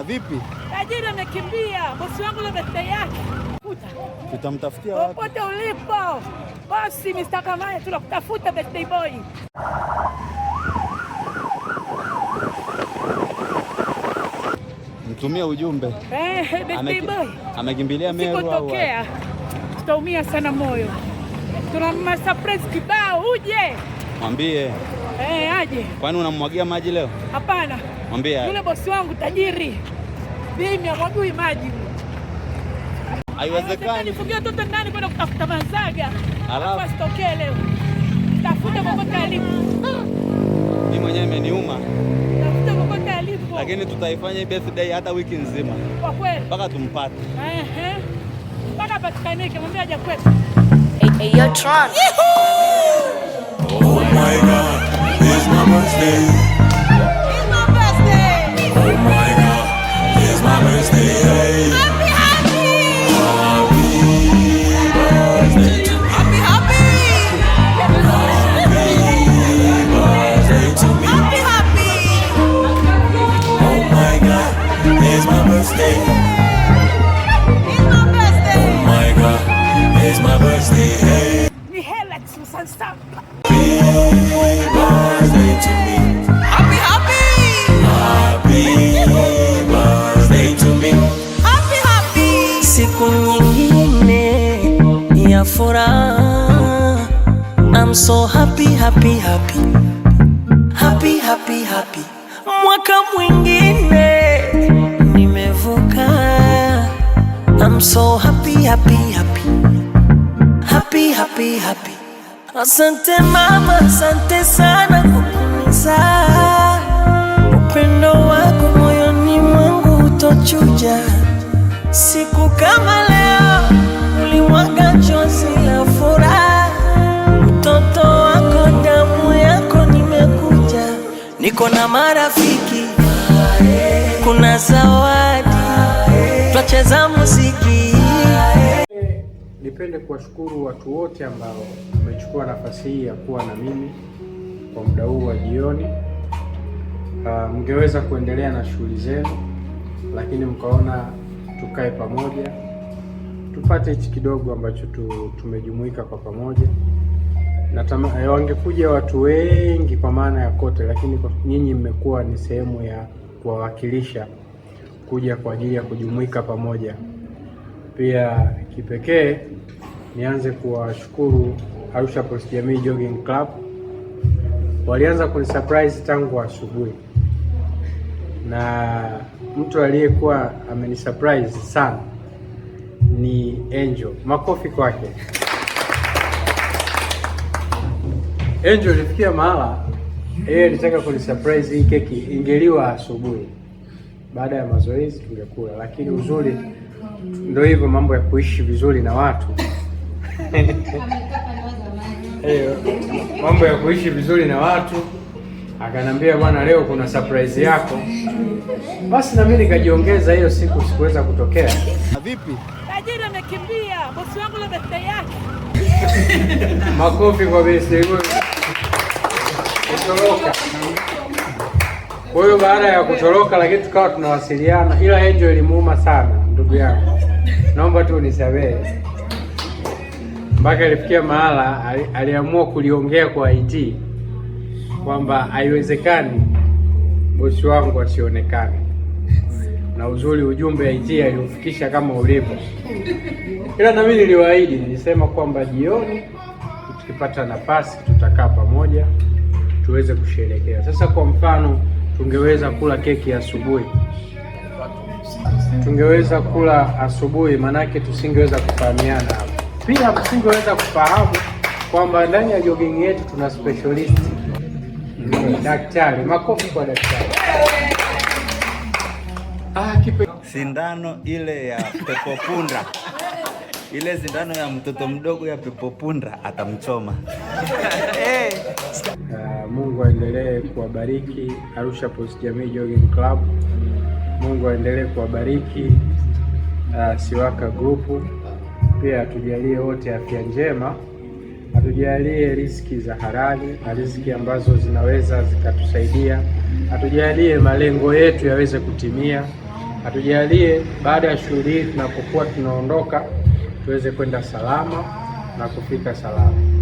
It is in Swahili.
Vipi? Tajiri amekimbia, bosi wangu na birthday yake. Tutamtafutia wapi? Popote ulipo. Bosi Mr. Kamaya tunakutafuta birthday boy. Mtumia ujumbe. Birthday boy. Amekimbilia Meru au? Sikotokea. Tutaumia sana moyo. Tuna surprise kibao uje. Mwambie. Aje. Kwani unamwagia maji leo? Hapana. Mwambie. Yule bosi wangu tajiri. Mimi amwagui maji. Haiwezekani. Nifungie watoto ndani kwenda kutafuta mazaga. Alafu asitokee leo. Tafuta kokote alipo. Mimi mwenyewe imeniuma. Tafuta kokote alipo. Lakini tutaifanya birthday hata wiki nzima. Kwa kweli. Mpaka tumpate. Mpaka patikanike, mwambie aje kwetu. Hey, yo, Tron. Oh my God, it's my birthday. It's my birthday. Oh my God, it's my birthday. Hey. Happy, happy. Happy birthday to me. Happy, happy. Happy birthday to me. Happy, happy. Oh my God, it's my birthday. It's my birthday. Oh my God, it's my birthday. Hey. Ni hela tusansa. Happy birthday to me. Happy, happy. Happy birthday to me. Happy, happy. Siku nyingine ya furaha. I'm so happy, happy, happy. Happy, happy, happy. Mwaka mwingine nimevuka. I'm so happy, happy, happy. Happy, happy, happy. Asante mama, asante sana kwa kunizaa. Upendo wako moyoni mwangu utochuja. Siku kama leo ulimwaga chozi la furaha. Mtoto wako damu yako nimekuja. Niko na marafiki, kuna zawadi, twacheza muziki. Nipende kuwashukuru watu wote ambao wamechukua nafasi hii ya kuwa na mimi kwa muda huu wa jioni. Mngeweza kuendelea na shughuli zenu, lakini mkaona tukae pamoja tupate hichi kidogo ambacho tumejumuika kwa pamoja. Na wangekuja watu wengi kwa maana ya kote, lakini nyinyi mmekuwa ni sehemu ya kuwawakilisha kuja kwa ajili ya kujumuika pamoja. Pia kipekee nianze kuwashukuru Arusha Post Jamii Jogging Club. Walianza kunisurprise tangu asubuhi, na mtu aliyekuwa amenisurprise sana ni Angel. Makofi kwake. Angel ilifikia mahala yeye alitaka kunisurprise hii keki ingeliwa asubuhi. Baada ya mazoezi tungekula, lakini uzuri ndio hivyo, mambo ya kuishi vizuri na watu. Mambo ya kuishi vizuri na watu. Akanambia bwana, leo kuna surprise yako. Basi na mimi nikajiongeza, hiyo siku sikuweza kutokea. Vipi? Tajiri amekimbia, bosi wangu na birthday yake. Makofi kwa birthday boy. Kutoroka. Kwa hiyo baada ya kutoroka, lakini tukawa tunawasiliana, ila Angel ilimuuma sana ndugu yangu. Naomba tu unisamehe. Mpaka ilifikia mahala aliamua kuliongea kwa IT kwamba haiwezekani bosi wangu asionekane. Na uzuri ujumbe IT aliufikisha kama ulivyo. Ila na mimi niliwaahidi, nilisema kwamba jioni tukipata nafasi tutakaa pamoja tuweze kusherehekea. Sasa kwa mfano tungeweza kula keki asubuhi. Tungeweza kula asubuhi, manake tusingeweza kufahamiana hapo. Pia tusingeweza kufahamu kwamba ndani ya jogging yetu tuna specialist. Daktari, makofi kwa daktari. Sindano ile ya pepo punda. Ile sindano ya mtoto mdogo ya pepo punda atamchoma. Mungu aendelee kuwabariki Arusha Post Jamii Jogging Club. Mungu aendelee kuwabariki Siwaka Group. Pia atujalie wote afya njema. Atujalie riziki za halali na riziki ambazo zinaweza zikatusaidia. Atujalie malengo yetu yaweze kutimia. atujalie baada ya shughuli hii tunapokuwa tunaondoka tuweze kwenda salama na kufika salama.